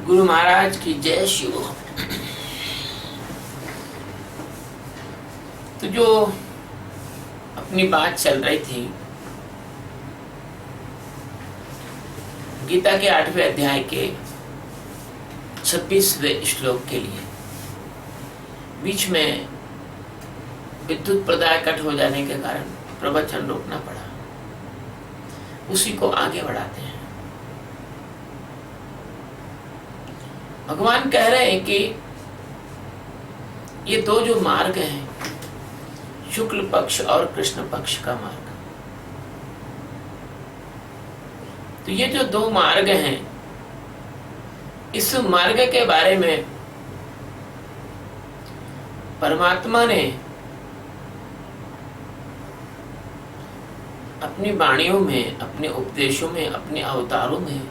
गुरु महाराज की जय शिव। तो जो अपनी बात चल रही थी गीता के 8वें अध्याय के 26वें श्लोक के लिए, बीच में विद्युत प्रदाय कट हो जाने के कारण प्रवचन रोकना पड़ा। उसी को आगे बढ़ाते हैं। भगवान कह रहे हैं कि ये दो जो मार्ग हैं, शुक्ल पक्ष और कृष्ण पक्ष का मार्ग, तो ये जो दो मार्ग हैं, इस मार्ग के बारे में परमात्मा ने अपनी वाणियों में, अपने उपदेशों में, अपने अवतारों में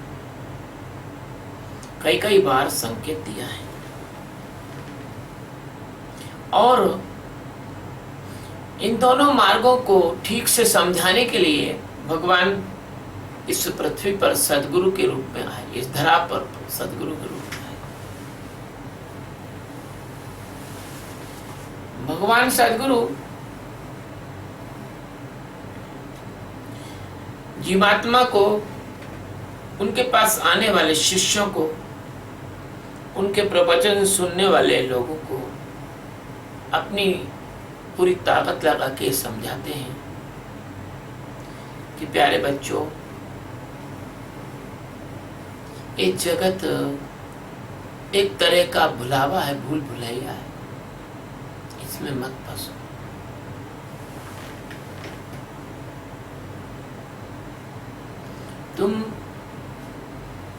कई कई बार संकेत दिया है। और इन दोनों मार्गों को ठीक से समझाने के लिए भगवान इस पृथ्वी पर सदगुरु के रूप में आए, इस धरा पर सदगुरु के रूप में आए। भगवान सदगुरु जीवात्मा को, उनके पास आने वाले शिष्यों को, उनके प्रवचन सुनने वाले लोगों को अपनी पूरी ताकत लगा के समझाते हैं कि प्यारे बच्चों, ये जगत एक तरह का भुलावा है, भूल भुलैया है, इसमें मत फंसो। तुम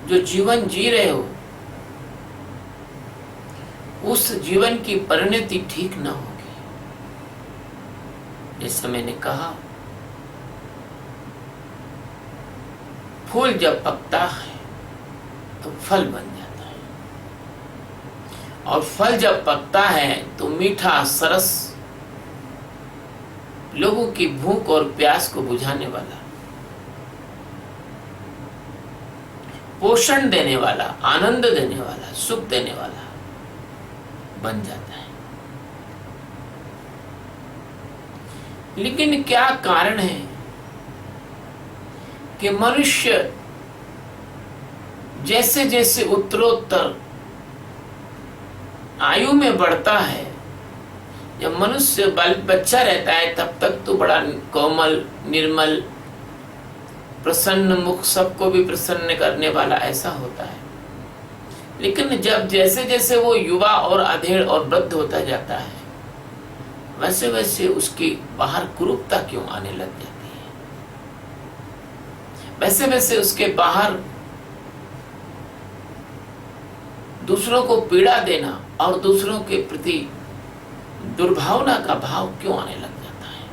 जो जीवन जी रहे हो, उस जीवन की परिणति ठीक न होगी। जैसे मैंने कहा, फूल जब पकता है तो फल बन जाता है, और फल जब पकता है तो मीठा, सरस, लोगों की भूख और प्यास को बुझाने वाला, पोषण देने वाला, आनंद देने वाला, सुख देने वाला बन जाता है। लेकिन क्या कारण है कि मनुष्य जैसे जैसे उत्तरोत्तर आयु में बढ़ता है, जब मनुष्य बच्चा रहता है तब तक तो बड़ा कोमल, निर्मल, प्रसन्न मुख, सबको भी प्रसन्न करने वाला ऐसा होता है। लेकिन जब जैसे जैसे वो युवा और अधेड़ और वृद्ध होता जाता है, वैसे वैसे उसकी बाहर कुरूपता क्यों आने लग जाती है, वैसे वैसे उसके बाहर दूसरों को पीड़ा देना और दूसरों के प्रति दुर्भावना का भाव क्यों आने लग जाता है।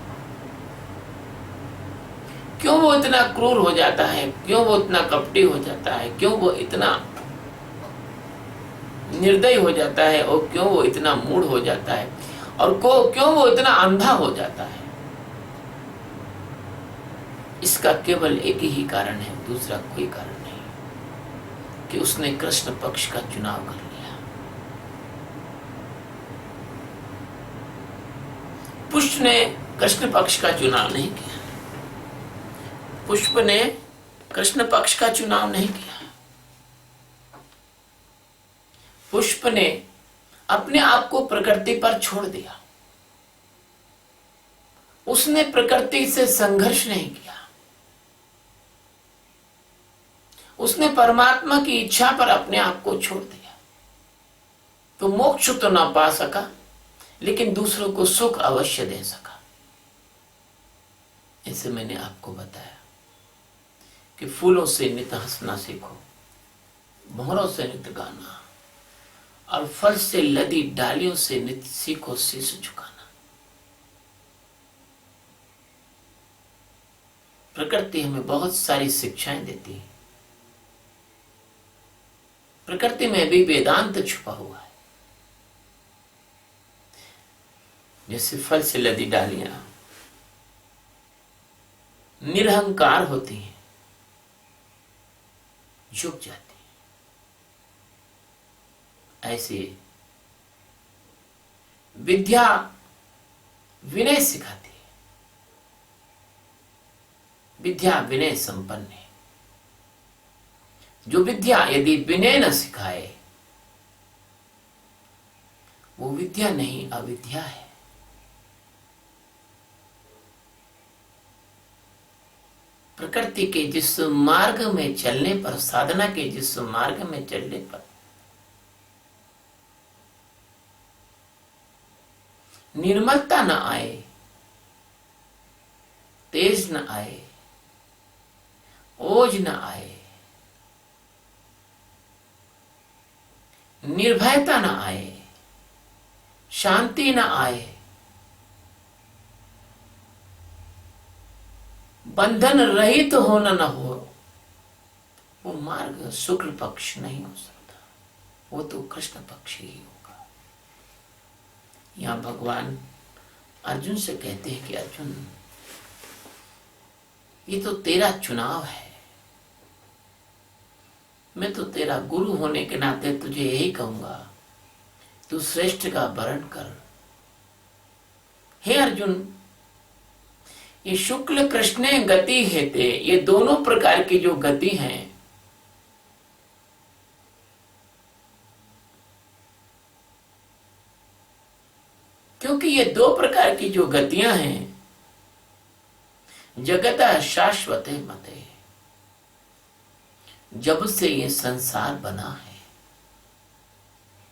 क्यों वो इतना क्रूर हो जाता है, क्यों वो इतना कपटी हो जाता है, क्यों वो इतना निर्दयी हो जाता है, और क्यों वो इतना मूढ़ हो जाता है, और क्यों वो इतना अंधा हो जाता है। इसका केवल एक ही कारण है, दूसरा कोई कारण नहीं, कि उसने कृष्ण पक्ष का चुनाव कर लिया। पुष्प ने कृष्ण पक्ष का चुनाव नहीं किया, पुष्प ने कृष्ण पक्ष का चुनाव नहीं किया। पुष्प ने अपने आप को प्रकृति पर छोड़ दिया, उसने प्रकृति से संघर्ष नहीं किया, उसने परमात्मा की इच्छा पर अपने आप को छोड़ दिया। तो मोक्ष तो ना पा सका, लेकिन दूसरों को सुख अवश्य दे सका। ऐसे मैंने आपको बताया कि फूलों से नित हंसना सीखो, भंवरों से नित गाना, और फल से लदी डालियों से नित सीखो शीश झुकाना। प्रकृति हमें बहुत सारी शिक्षाएं देती है। प्रकृति में भी वेदांत छुपा हुआ है। जैसे फल से लदी डालियां निरहंकार होती हैं, झुक जाती हैं, ऐसे विद्या विनय सिखाती है। विद्या विनय संपन्न है। जो विद्या यदि विनय न सिखाए वो विद्या नहीं, अविद्या है। प्रकृति के जिस मार्ग में चलने पर, साधना के जिस मार्ग में चलने पर निर्मलता न आए, तेज न आए, ओज न आए, निर्भयता न आए, शांति न आए, बंधन रहित होना न हो, वो मार्ग शुक्ल पक्ष नहीं हो सकता, वो तो कृष्ण पक्ष ही होगा। यहाँ भगवान अर्जुन से कहते हैं कि अर्जुन, ये तो तेरा चुनाव है। मैं तो तेरा गुरु होने के नाते तुझे यही कहूंगा, तू श्रेष्ठ का वरण कर। हे अर्जुन, ये शुक्ल कृष्ण गति हेते, ये दोनों प्रकार की जो गति हैं, क्योंकि ये दो प्रकार की जो गतियां हैं, जगत शाश्वत मते, जब से ये संसार बना है,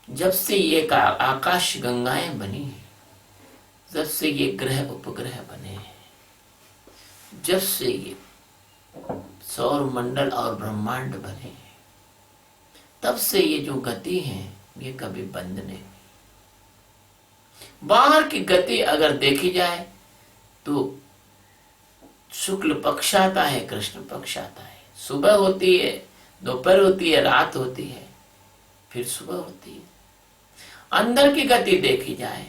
जब से ये आकाश गंगाएं बनी है, जब से ये ग्रह उपग्रह बने हैं, जब से ये सौर मंडल और ब्रह्मांड बने हैं, तब से ये जो गति है ये कभी बंद नहीं हुई। बाहर की गति अगर देखी जाए तो शुक्ल पक्ष आता है, कृष्ण पक्ष आता है, सुबह होती है, दोपहर होती है, रात होती है, फिर सुबह होती है। अंदर की गति देखी जाए,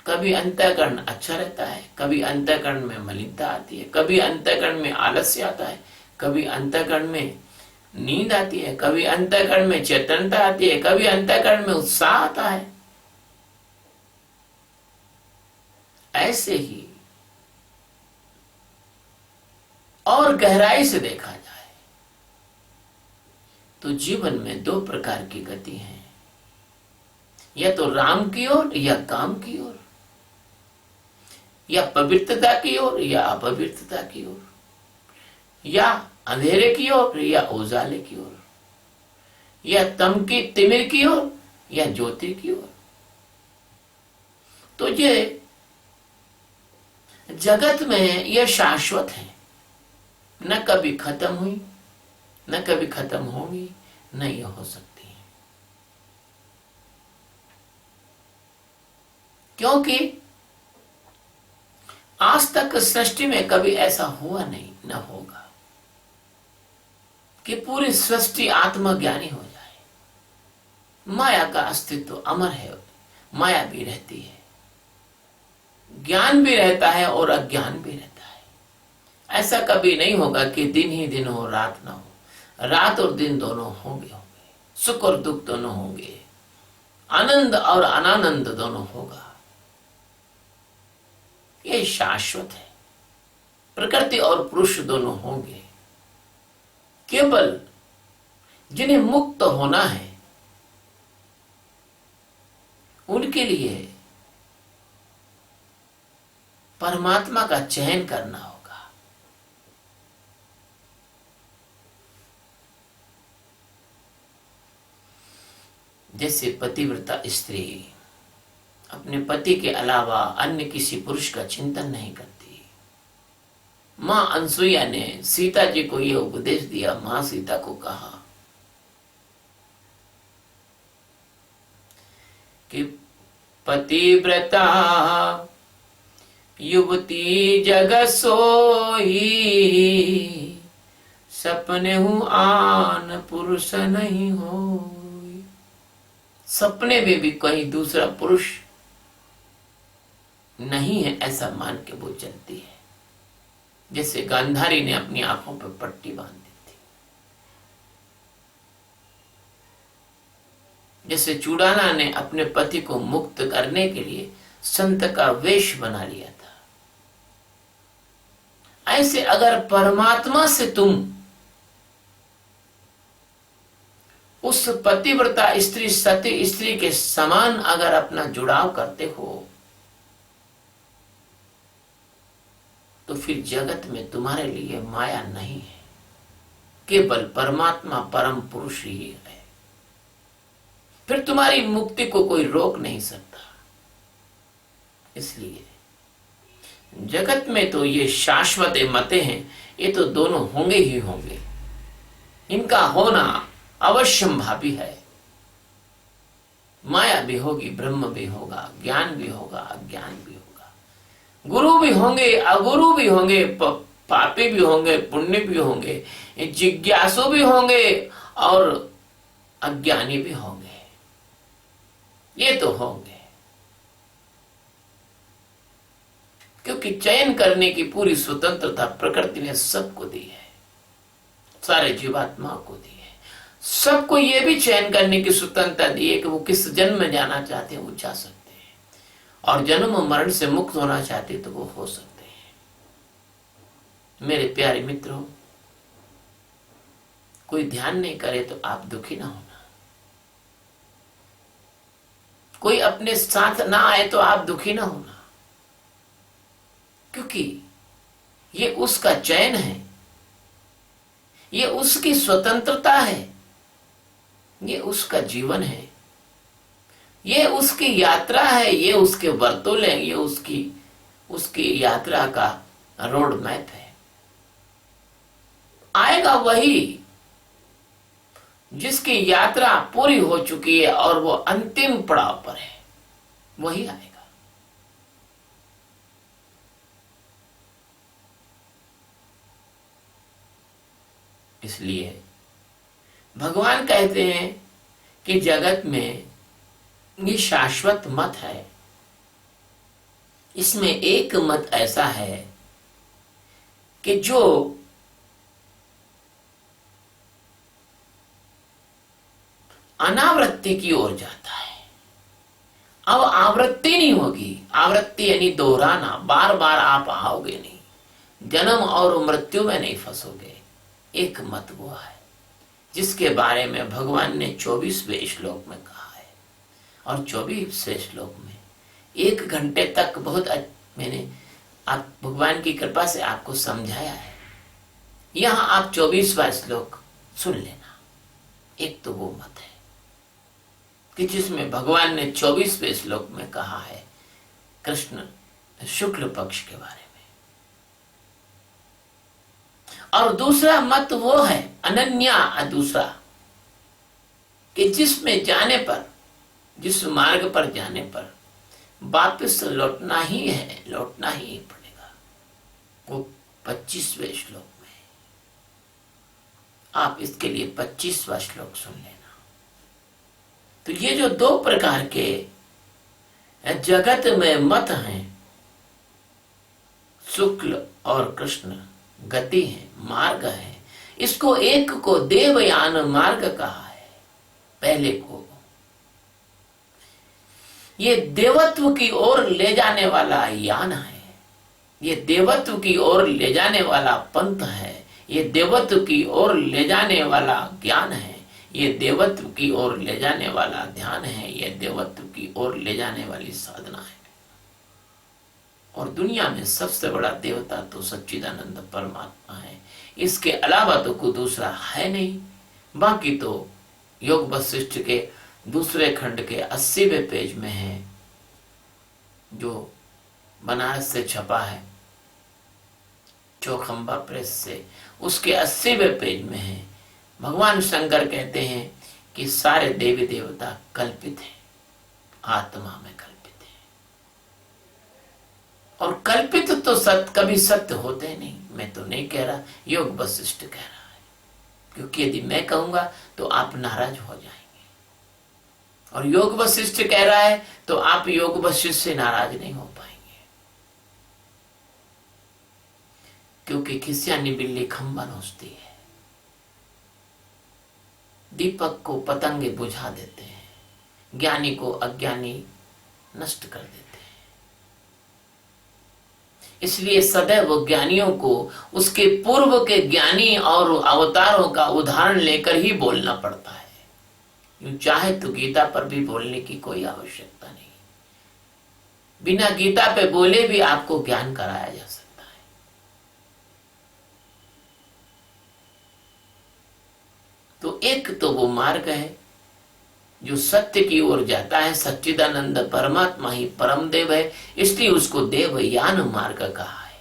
कभी अंतःकरण अच्छा रहता है, कभी अंतःकरण में मलिनता आती है, कभी अंतःकरण में आलस्य आता है, कभी अंतःकरण में नींद आती है, कभी अंतःकरण में चेतनता आती है, कभी अंतःकरण में उत्साह आता है। ऐसे ही और गहराई से देखा जाए तो जीवन में दो प्रकार की गति है, या तो राम की ओर या काम की ओर, या पवित्रता की ओर या अपवित्रता की ओर, या अंधेरे की ओर या उजाले की ओर, या तम की तिमिर की ओर या ज्योति की ओर। तो ये जगत में यह शाश्वत है, न कभी खत्म हुई, न कभी खत्म होगी, न यह हो सकती है। क्योंकि आज तक सृष्टि में कभी ऐसा हुआ नहीं, न होगा कि पूरी सृष्टि आत्मज्ञानी हो जाए। माया का अस्तित्व अमर है, माया भी रहती है, ज्ञान भी रहता है और अज्ञान भी रहता है। ऐसा कभी नहीं होगा कि दिन ही दिन हो, रात ना हो। रात और दिन दोनों होंगे, सुख और दुख दोनों होंगे, आनंद और अनानंद दोनों होगा। ये शाश्वत है। प्रकृति और पुरुष दोनों होंगे। केवल जिन्हें मुक्त होना है उनके लिए परमात्मा का चयन करना होगा। जैसे पतिव्रता स्त्री अपने पति के अलावा अन्य किसी पुरुष का चिंतन नहीं करती। मां अनसुईया ने सीता जी को यह उपदेश दिया। मां सीता को कहा कि पतिव्रता युवती जग सोई, सपने हूं आन पुरुष नहीं हो। सपने में भी कहीं दूसरा पुरुष नहीं है ऐसा मान के वो चलती है। जैसे गांधारी ने अपनी आंखों पर पट्टी बांध दी थी। जैसे चूड़ाना ने अपने पति को मुक्त करने के लिए संत का वेश बना लिया था, ऐसे अगर परमात्मा से तुम उस पतिव्रता स्त्री सती स्त्री के समान अगर अपना जुड़ाव करते हो, तो फिर जगत में तुम्हारे लिए माया नहीं है, केवल परमात्मा परम पुरुष ही है। फिर तुम्हारी मुक्ति को कोई रोक नहीं सकता। इसलिए जगत में तो ये शाश्वत मतें हैं, ये तो दोनों होंगे ही होंगे, इनका होना अवश्यंभावी है। माया भी होगी, ब्रह्म भी होगा, ज्ञान भी होगा, अज्ञान भी होगा, गुरु भी होंगे, अगुरु भी होंगे, पापी भी होंगे, पुण्य भी होंगे, जिज्ञासु भी होंगे और अज्ञानी भी होंगे। ये तो होंगे, क्योंकि चयन करने की पूरी स्वतंत्रता प्रकृति ने सबको दी है, सारे जीवात्माओं को दी है। सबको ये भी चयन करने की स्वतंत्रता दी है कि वो किस जन्म में जाना चाहते हैं वो जा सकते हैं, और जन्म मरण से मुक्त होना चाहते तो वो हो सकते हैं। मेरे प्यारे मित्रों, कोई ध्यान नहीं करे तो आप दुखी ना होना, कोई अपने साथ ना आए तो आप दुखी ना होना, क्योंकि ये उसका चयन है, ये उसकी स्वतंत्रता है, ये उसका जीवन है, ये उसकी यात्रा है, ये उसके वर्तुल है, ये उसकी यात्रा का रोड मैप है। आएगा वही जिसकी यात्रा पूरी हो चुकी है और वो अंतिम पड़ाव पर है, वही आएगा। इसलिए भगवान कहते हैं कि जगत में ये शाश्वत मत है, इसमें एक मत ऐसा है कि जो अनावृत्ति की ओर जाता है। अब आवृत्ति नहीं होगी, आवृत्ति यानी दोहराना, बार बार आप आओगे नहीं, जन्म और मृत्यु में नहीं फंसोगे। एक मत वो है जिसके बारे में भगवान ने 24वें श्लोक में कहा है, और 24वें श्लोक में 1 घंटे तक मैंने आप भगवान की कृपा से आपको समझाया है। यहां आप 24वां श्लोक सुन लेना। एक तो वो मत है कि जिसमें भगवान ने 24वें श्लोक में कहा है कृष्ण शुक्ल पक्ष के बारे में, और दूसरा मत वो है अनन्या, दूसरा कि जिसमें जाने पर, जिस मार्ग पर जाने पर वापस लौटना ही है, लौटना ही पड़ेगा। वो 25वें श्लोक में, आप इसके लिए 25वां श्लोक सुन लेना। तो ये जो 2 प्रकार के जगत में मत हैं, शुक्ल और कृष्ण, गति है, मार्ग है, इसको एक को देवयान मार्ग कहा है। पहले को ये देवत्व की ओर ले जाने वाला यान है, ये देवत्व की ओर ले जाने वाला पंथ है, ये देवत्व की ओर ले जाने वाला ज्ञान है, ये देवत्व की ओर ले जाने वाला ध्यान है, ये देवत्व की ओर ले जाने वाली साधना है। और दुनिया में सबसे बड़ा देवता तो सच्चिदानंद परमात्मा है, इसके अलावा तो कोई दूसरा है नहीं। बाकी तो योग वशिष्ठ के दूसरे खंड के 80वें पेज में है, जो बनारस से छपा है, चौखंबा प्रेस से, उसके 80वें पेज में है। भगवान शंकर कहते हैं कि सारे देवी देवता कल्पित हैं, आत्मा में कल्पित है, और कल्पित तो कभी सत्य होते नहीं। मैं तो नहीं कह रहा, योग वशिष्ठ कह रहा है, क्योंकि यदि मैं कहूंगा तो आप नाराज हो जाएंगे, और योग वशिष्ठ कह रहा है तो आप योग वशिष्ठ से नाराज नहीं हो पाएंगे, क्योंकि खिसियानी बिल्ली खंबा नोचती है, दीपक को पतंगे बुझा देते हैं, ज्ञानी को अज्ञानी नष्ट कर देते हैं। इसलिए सदैव ज्ञानियों को उसके पूर्व के ज्ञानी और अवतारों का उदाहरण लेकर ही बोलना पड़ता है। यूं चाहे तो गीता पर भी बोलने की कोई आवश्यकता नहीं, बिना गीता पे बोले भी आपको ज्ञान कराया जा सकता है। तो एक तो वो मार्ग है जो सत्य की ओर जाता है। सच्चिदानंद परमात्मा ही परम देव है, इसलिए उसको देवयान मार्ग कहा है।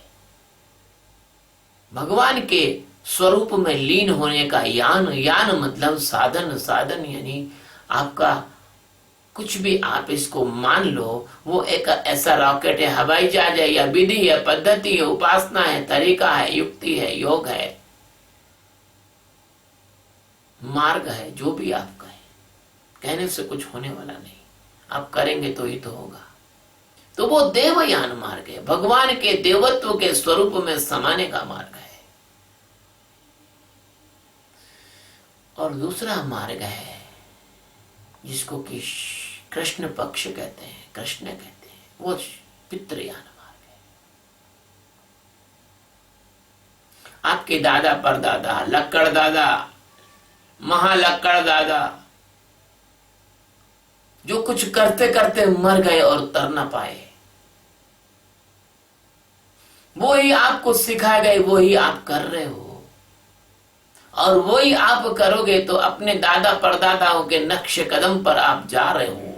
भगवान के स्वरूप में लीन होने का यान, यान मतलब साधन, साधन यानी आपका कुछ भी आप इसको मान लो, वो एक ऐसा रॉकेट है, हवाई जहाज है, या विधि है, पद्धति है, उपासना है, तरीका है, युक्ति है, योग है, मार्ग है, जो भी आप कहें, कहने से कुछ होने वाला नहीं, आप करेंगे तो ही तो होगा। तो वो देवयान मार्ग है, भगवान के देवत्व के स्वरूप में समाने का मार्ग है। और दूसरा मार्ग है जिसको कि कृष्ण पक्ष कहते हैं, कृष्ण कहते हैं, वो पितृयान मार्ग है। आपके दादा परदादा, लक्कड़ दादा, महालक्कड़ दादा जो कुछ करते करते मर गए और तर ना पाए, वो ही आपको सिखा गए, वो ही आप कर रहे हो, और वही आप करोगे तो अपने दादा परदादाओं के नक्श कदम पर आप जा रहे हो।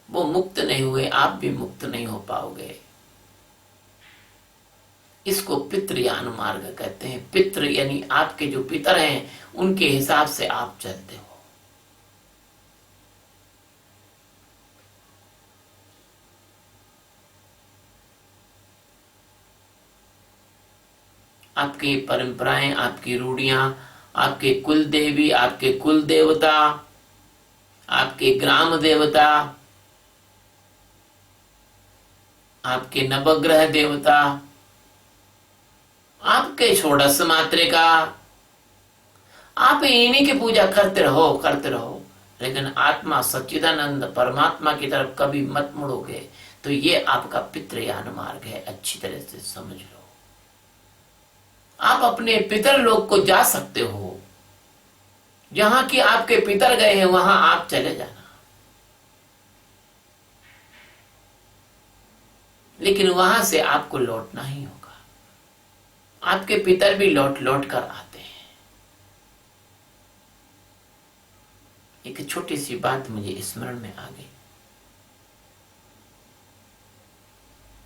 वो मुक्त नहीं हुए, आप भी मुक्त नहीं हो पाओगे। इसको पितृयान मार्ग कहते हैं। पितृ यानी आपके जो पितर हैं, उनके हिसाब से आप चलते हो। आपकी परंपराएं, आपकी रूढ़ियां, आपके कुल देवी, आपके कुल देवता, आपके ग्राम देवता, आपके नवग्रह देवता, आपके षोडश मात्रिका, आप इन्हीं की पूजा करते रहो, करते रहो। लेकिन आत्मा सच्चिदानंद परमात्मा की तरफ कभी मत मुड़ोगे तो ये आपका पितृयान मार्ग है। अच्छी तरह से समझ लो। आप अपने पितर लोक को जा सकते हो, जहां की आपके पितर गए हैं वहां आप चले जाना, लेकिन वहां से आपको लौटना ही होगा। आपके पितर भी लौट लौट कर आते हैं। एक छोटी सी बात मुझे स्मरण में आ गई।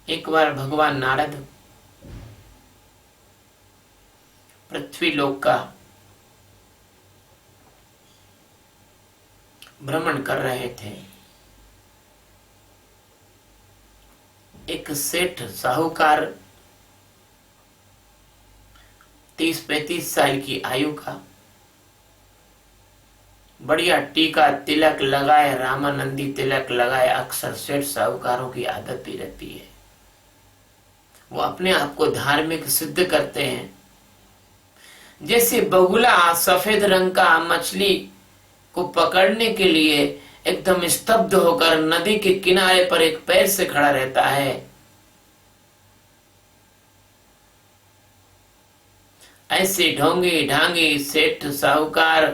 एक बार भगवान नारद पृथ्वी लोक का भ्रमण कर रहे थे। एक सेठ साहूकार 30-35 साल की आयु का, बढ़िया टीका तिलक लगाए, रामानंदी तिलक लगाए, अक्सर सेठ साहूकारों की आदत भी रहती है। वो अपने आप को धार्मिक सिद्ध करते हैं। जैसे बगुला सफेद रंग का मछली को पकड़ने के लिए एकदम स्तब्ध होकर नदी के किनारे पर एक पैर से खड़ा रहता है, ऐसे ढोंगी ढांगी सेठ साहूकार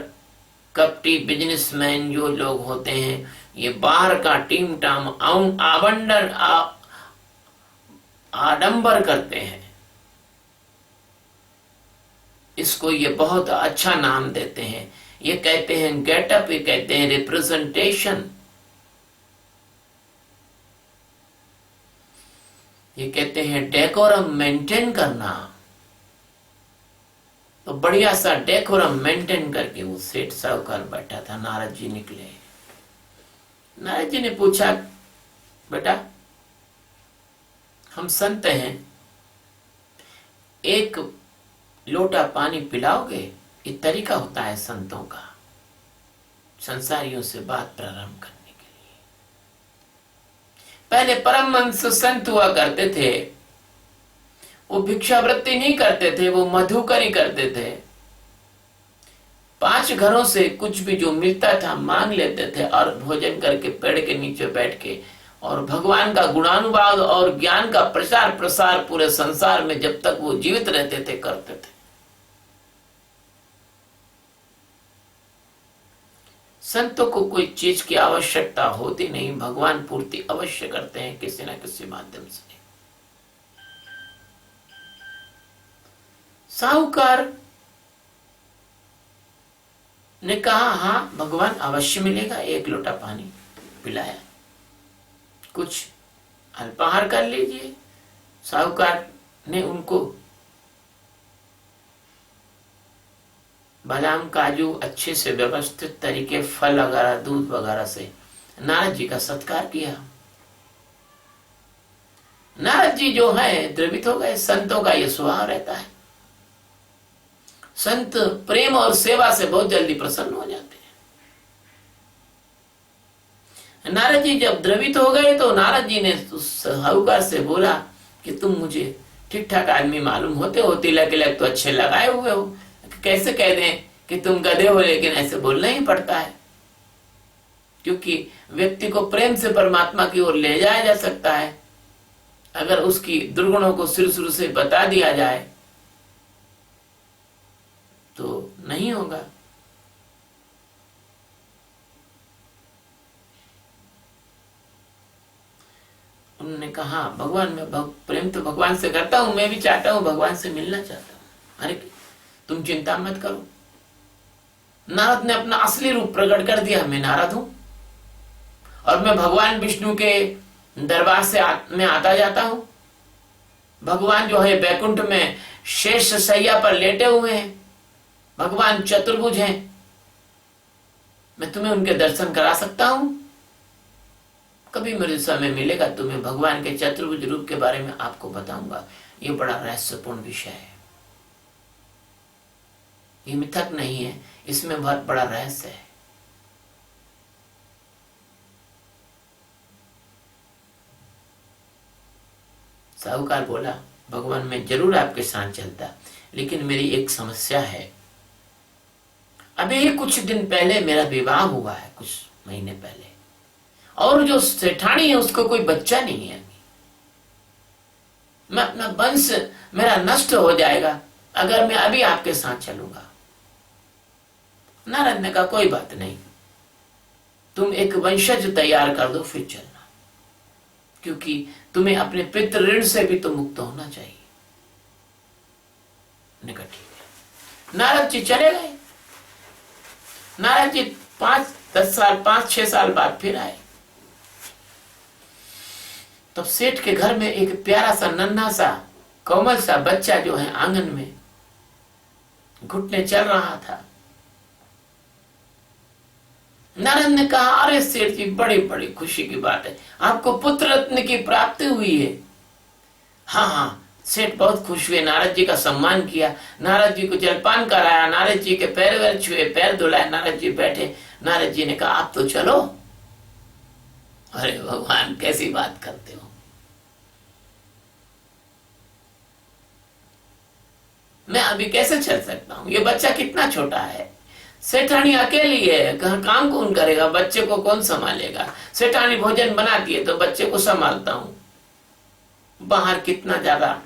कपटी बिजनेसमैन जो लोग होते हैं, ये बाहर का टीम टाम आवंडर आडंबर करते हैं। इसको ये बहुत अच्छा नाम देते हैं। ये कहते हैं गेटअप, ये कहते हैं रिप्रेजेंटेशन, ये कहते हैं डेकोरम मेंटेन करना। तो बढ़िया सा डेकोरम मेंटेन करके वो सेठ साहूकार बैठा था। नारद जी निकले। नारद जी ने पूछा, बेटा हम संत हैं, एक लोटा पानी पिलाओगे? ये तरीका होता है संतों का संसारियों से बात प्रारंभ करने के लिए। पहले परमहंस संत हुआ करते थे, वो भिक्षावृत्ति नहीं करते थे, वो मधुकरी करते थे। 5 घरों से कुछ भी जो मिलता था मांग लेते थे और भोजन करके पेड़ के नीचे बैठ के और भगवान का गुणानुवाद और ज्ञान का प्रचार प्रसार पूरे संसार में जब तक वो जीवित रहते थे करते थे। संतों को कोई चीज की आवश्यकता होती नहीं, भगवान पूर्ति अवश्य करते हैं किसी न किसी माध्यम से। साहूकार ने कहा हाँ भगवान अवश्य मिलेगा, 1 लोटा पानी पिलाया, कुछ अल्पाहार कर लीजिए। साहूकार ने उनको बादाम काजू अच्छे से व्यवस्थित तरीके, फल वगैरह दूध वगैरह से नारद जी का सत्कार किया। नारद जी जो है द्रवित हो गए। संतों का यह स्वभाव रहता है, संत प्रेम और सेवा से बहुत जल्दी प्रसन्न हो जाते हैं। नारद जी जब द्रवित हो गए तो नारद जी ने उस साहूकार से बोला कि तुम मुझे ठीक ठाक आदमी मालूम होते हो, तिलक तिलक तो अच्छे लगाए हुए हो, कैसे कह दें कि तुम गधे हो, लेकिन ऐसे बोलना ही पड़ता है क्योंकि व्यक्ति को प्रेम से परमात्मा की ओर ले जाया जा सकता है। अगर उसकी दुर्गुणों को शुरू से बता दिया जाए तो नहीं होगा। उन्होंने कहा भगवान में प्रेम तो भगवान से करता हूं, मैं भी चाहता हूं, भगवान से मिलना चाहता हूं। अरे तुम चिंता मत करो। नारद ने अपना असली रूप प्रकट कर दिया, मैं नारद हूं और मैं भगवान विष्णु के दरबार से मैं आता जाता हूं। भगवान जो है बैकुंठ में शेष सैया पर लेटे हुए हैं, भगवान चतुर्भुज हैं, मैं तुम्हें उनके दर्शन करा सकता हूं। कभी मुझे समय मिलेगा तो मैं भगवान के चतुर्भुज रूप के बारे में आपको बताऊंगा। ये बड़ा रहस्यपूर्ण विषय है, ये मिथक नहीं है, इसमें बहुत बड़ा रहस्य है। साहूकार बोला भगवान मैं जरूर आपके साथ चलता, लेकिन मेरी एक समस्या है। अभी कुछ दिन पहले मेरा विवाह हुआ है, कुछ महीने पहले, और जो सेठानी है उसको कोई बच्चा नहीं है। मैं अपना वंश मेरा नष्ट हो जाएगा अगर मैं अभी आपके साथ चलूंगा। नारद ने कहा कोई बात नहीं, तुम एक वंशज तैयार कर दो फिर चलना, क्योंकि तुम्हें अपने पितृ ऋण से भी तो मुक्त होना चाहिए। ठीक है। नारद जी चले गए। नारद जी 5-6 साल बाद फिर आए। तब सेठ के घर में एक प्यारा सा नन्हा सा कोमल सा बच्चा जो है आंगन में घुटने चल रहा था। नारद ने कहा अरे सेठ जी बड़ी बड़ी खुशी की बात है, आपको पुत्र रत्न की प्राप्ति हुई है। हाँ हाँ, सेठ बहुत खुश हुए, नारद जी का सम्मान किया, नारद जी को जलपान कराया, नारद जी के पैर वैर छुए, पैर धुलाए, नारद जी बैठे। नारद जी ने कहा आप तो चलो। अरे भगवान कैसी बात करते हो, मैं अभी कैसे चल सकता हूँ, ये बच्चा कितना छोटा है, सेठानी अकेली है, काम कौन करेगा, बच्चे को कौन संभालेगा। सेठानी भोजन बनाती है तो बच्चे को संभालता हूँ। बाहर कितना ज्यादा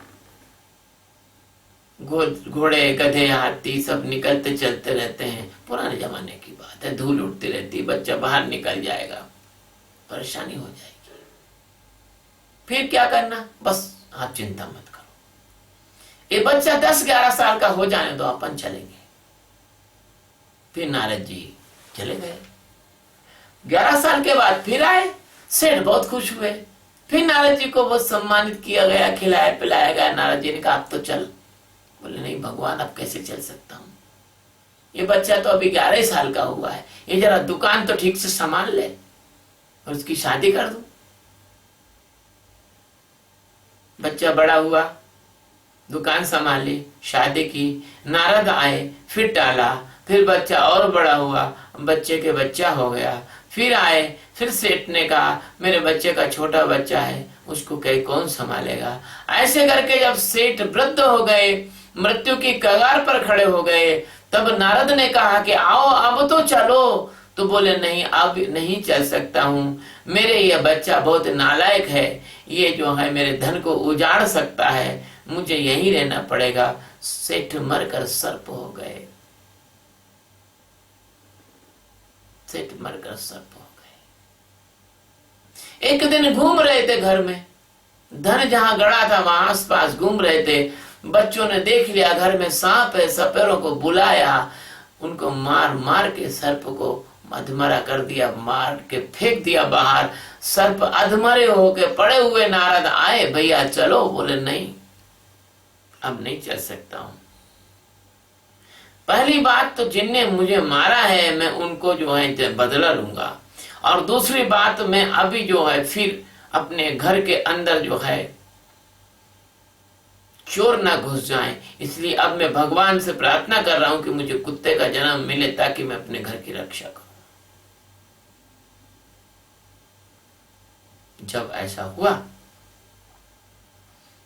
घोड़े गधे हाथी सब निकलते चलते रहते हैं, पुराने जमाने की बात है, धूल उड़ती रहती, बच्चा बाहर निकल जाएगा, परेशानी हो जाएगी। फिर क्या करना, बस आप चिंता मत करो, ये बच्चा 10-11 साल का हो जाने दो, अपन चलेंगे। फिर नारद जी चले गए। 11 साल के बाद फिर आए। सेठ बहुत खुश हुए, फिर नारद जी को बहुत सम्मानित किया गया, खिलाया पिलाया गया। नारद जी ने कहा अब तो चल। बोले नहीं भगवान अब कैसे चल सकता हूं, ये बच्चा तो अभी 11 साल का हुआ है, ये जरा दुकान तो ठीक से संभाल ले और उसकी शादी कर दो। बच्चा बड़ा हुआ, दुकान संभाली, शादी की, नारद आए, फिर टाला, फिर बच्चा और बड़ा हुआ, बच्चे के बच्चा हो गया, फिर आए, फिर सेठ ने कहा मेरे बच्चे का छोटा बच्चा है, उसको कहीं कौन संभालेगा। ऐसे करके जब सेठ वृद्ध हो गए, मृत्यु की कगार पर खड़े हो गए, तब नारद ने कहा कि आओ अब तो चलो। तो बोले नहीं, अब नहीं चल सकता हूँ, मेरे ये बच्चा बहुत नालायक है, ये जो है मेरे धन को उजाड़ सकता है, मुझे यहीं रहना पड़ेगा। सेठ मरकर सर्प हो गए, सेठ मरकर सर्प हो गए। एक दिन घूम रहे थे घर में, धन जहां गड़ा था वहां आसपास घूम रहे थे। बच्चों ने देख लिया घर में सांप है, सपेरों को बुलाया, उनको मार मार के सर्प को अधमरा कर दिया, मार के फेंक दिया बाहर। सर्प अधमरे होके पड़े हुए। नारद आए, भैया चलो। बोले नहीं, अब नहीं चल सकता हूं। पहली बात तो जिनने मुझे मारा है मैं उनको जो है बदला लूंगा, और दूसरी बात मैं अभी जो है फिर अपने घर के अंदर जो है चोर ना घुस जाएं, इसलिए अब मैं भगवान से प्रार्थना कर रहा हूं कि मुझे कुत्ते का जन्म मिले ताकि मैं अपने घर की रक्षा करूं। जब ऐसा हुआ,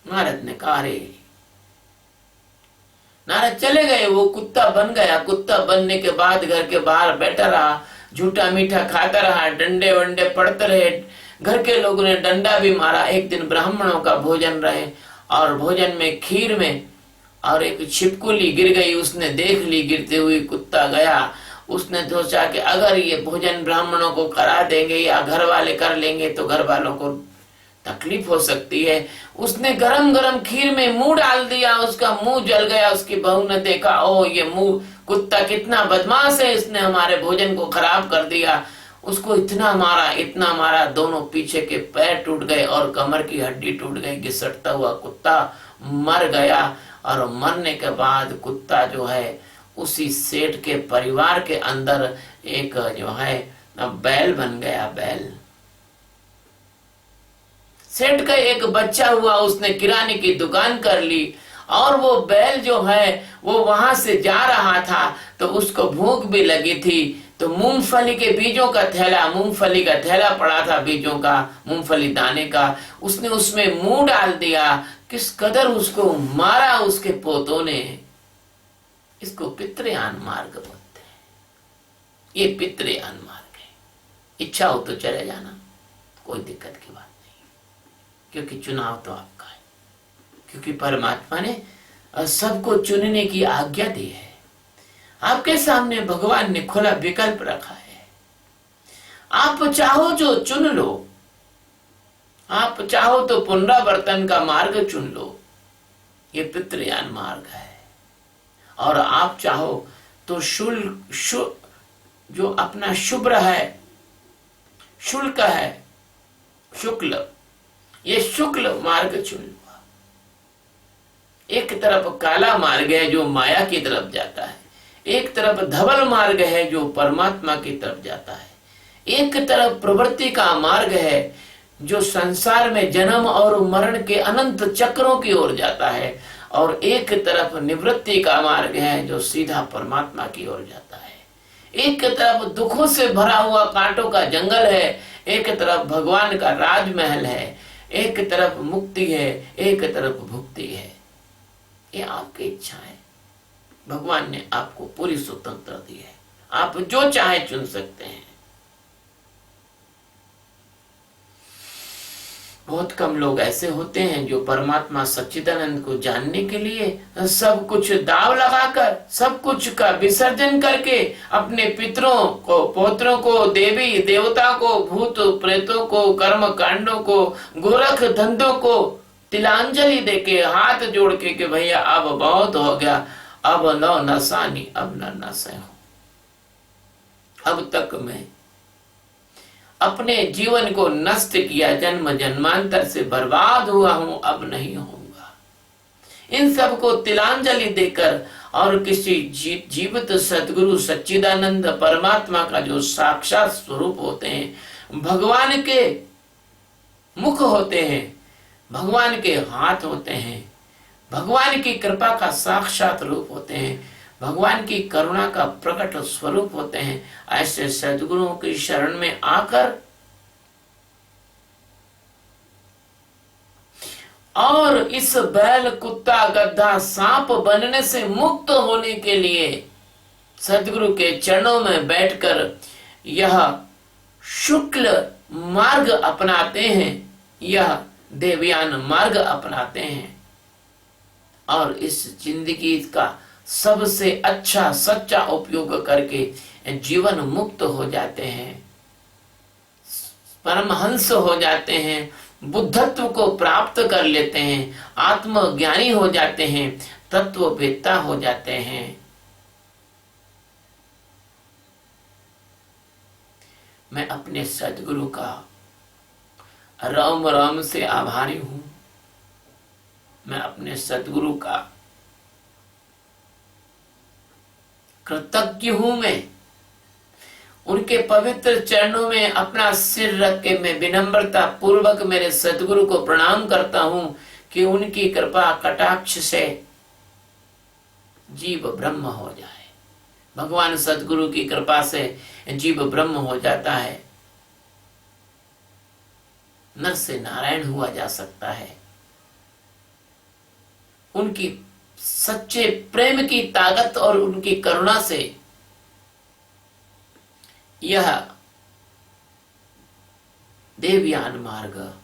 नारद ने कहा, अरे नारद चले गए, वो कुत्ता बन गया। कुत्ता बनने के बाद घर के बाहर बैठा रहा, झूठा मीठा खाता रहा, डंडे वंडे पड़ते रहे। घर के लोगों ने डंडा भी मारा। एक दिन ब्राह्मणों का भोजन रहे और भोजन में खीर में और एक छिपकुली गिर गई। उसने देख ली गिरते हुई, कुत्ता गया। उसने सोचा कि अगर ये भोजन ब्राह्मणों को करा देंगे या घर वाले कर लेंगे तो घर वालों को तकलीफ हो सकती है। उसने गरम गरम खीर में मुंह डाल दिया, उसका मुंह जल गया। उसकी बहू ने देखा, ओ ये मुंह कुत्ता कितना बदमाश है, इसने हमारे भोजन को खराब कर दिया। उसको इतना मारा, दोनों पीछे के पैर टूट गए और कमर की हड्डी टूट गई। घिसटता हुआ कुत्ता मर गया। और मरने के बाद कुत्ता जो है उसी सेठ के परिवार के अंदर एक जो है बैल बन गया। बैल, सेठ का एक बच्चा हुआ, उसने किराने की दुकान कर ली और वो बैल जो है वो वहां से जा रहा था तो उसको भूख भी लगी थी। तो मूंगफली के बीजों का थैला, मूंगफली का थैला पड़ा था बीजों का, मूंगफली दाने का, उसने उसमें मुंह डाल दिया। किस कदर उसको मारा उसके पोतों ने। इसको पितृयान मार्ग बोलते हैं। ये पितृयान मार्ग है। इच्छा हो तो चले जाना, कोई दिक्कत की बात नहीं, क्योंकि चुनाव तो आपका है, क्योंकि परमात्मा ने सबको चुनने की आज्ञा दी है। आपके सामने भगवान ने खुला विकल्प रखा है। आप चाहो जो चुन लो, आप चाहो तो पुनरावर्तन का मार्ग चुन लो, ये पितृयान मार्ग है। और आप चाहो तो जो अपना शुभ्र है, शुल्क है, शुक्ल, ये शुक्ल मार्ग चुन लो। एक तरफ काला मार्ग है जो माया की तरफ जाता है, एक तरफ धवल मार्ग है जो परमात्मा की तरफ जाता है, एक तरफ प्रवृत्ति का मार्ग है जो संसार में जन्म और मरण के अनंत चक्रों की ओर जाता है, और एक तरफ निवृत्ति का मार्ग है जो सीधा परमात्मा की ओर जाता है। एक तरफ दुखों से भरा हुआ कांटों का जंगल है, एक तरफ भगवान का राजमहल है, एक तरफ मुक्ति है, एक तरफ भुक्ति है। ये आपकी इच्छा है। भगवान ने आपको पूरी स्वतंत्रता दी है, आप जो चाहे चुन सकते हैं। बहुत कम लोग ऐसे होते हैं जो परमात्मा सच्चिदानंद को जानने के लिए सब कुछ दाव लगाकर, सब कुछ का विसर्जन करके अपने पितरों को, पौत्रों को, देवी देवता को, भूत प्रेतों को, कर्म कांडों को, गोरख धंधों को तिलांजलि देके, हाथ जोड़ के कि भैया अब बहुत हो गया, अब नो नसानी, अब न नसे हो। अब तक मैं अपने जीवन को नष्ट किया, जन्म जन्मांतर से बर्बाद हुआ हूं, अब नहीं होऊंगा। इन सब को तिलांजलि देकर और किसी जीवित सदगुरु सच्चिदानंद परमात्मा का जो साक्षात स्वरूप होते हैं, भगवान के मुख होते हैं, भगवान के हाथ होते हैं, भगवान की कृपा का साक्षात रूप होते हैं, भगवान की करुणा का प्रकट स्वरूप होते हैं, ऐसे सद्गुरुओं की शरण में आकर और इस बैल, कुत्ता, गधा, सांप बनने से मुक्त होने के लिए सदगुरु के चरणों में बैठकर यह शुक्ल मार्ग अपनाते हैं, यह देवयान मार्ग अपनाते हैं और इस जिंदगी का सबसे अच्छा सच्चा उपयोग करके जीवन मुक्त हो जाते हैं, परमहंस हो जाते हैं, बुद्धत्व को प्राप्त कर लेते हैं, आत्मज्ञानी हो जाते हैं, तत्ववेत्ता हो जाते हैं। मैं अपने सद्गुरु का राम राम से आभारी हूं। मैं अपने सद्गुरु का कृतज्ञ हूं। मैं उनके पवित्र चरणों में अपना सिर रख के मैं विनम्रता पूर्वक मेरे सद्गुरु को प्रणाम करता हूं कि उनकी कृपा कटाक्ष से जीव ब्रह्म हो जाए। भगवान सद्गुरु की कृपा से जीव ब्रह्म हो जाता है, नर से नारायण हुआ जा सकता है। उनकी सच्चे प्रेम की ताकत और उनकी करुणा से यह देवयान मार्ग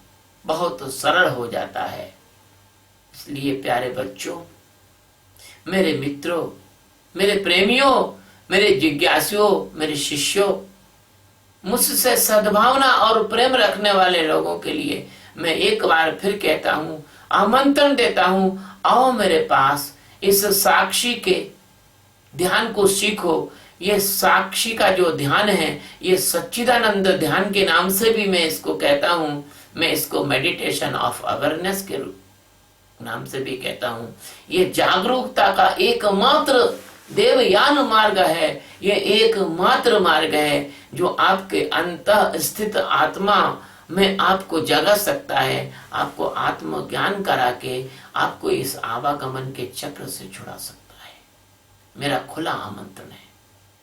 बहुत सरल हो जाता है। इसलिए प्यारे बच्चों, मेरे मित्रों, मेरे प्रेमियों, मेरे जिज्ञासुओं, मेरे शिष्यों, मुझसे सद्भावना और प्रेम रखने वाले लोगों के लिए मैं एक बार फिर कहता हूं, आमंत्रण देता हूं, आओ मेरे पास, इस साक्षी के ध्यान को सीखो। ये साक्षी का जो ध्यान है, ये सच्चिदानंद ध्यान के नाम से भी मैं इसको कहता हूं। मैं इसको मेडिटेशन ऑफ अवेयरनेस के नाम से भी कहता हूं। ये जागरूकता का एकमात्र देवयान मार्ग है। ये एकमात्र मार्ग है जो आपके अंतः स्थित आत्मा में आपको जगा सकता है, आपको आत्मज्ञान करा के आपको इस आवागमन के चक्र से छुड़ा सकता है। मेरा खुला आमंत्रण है।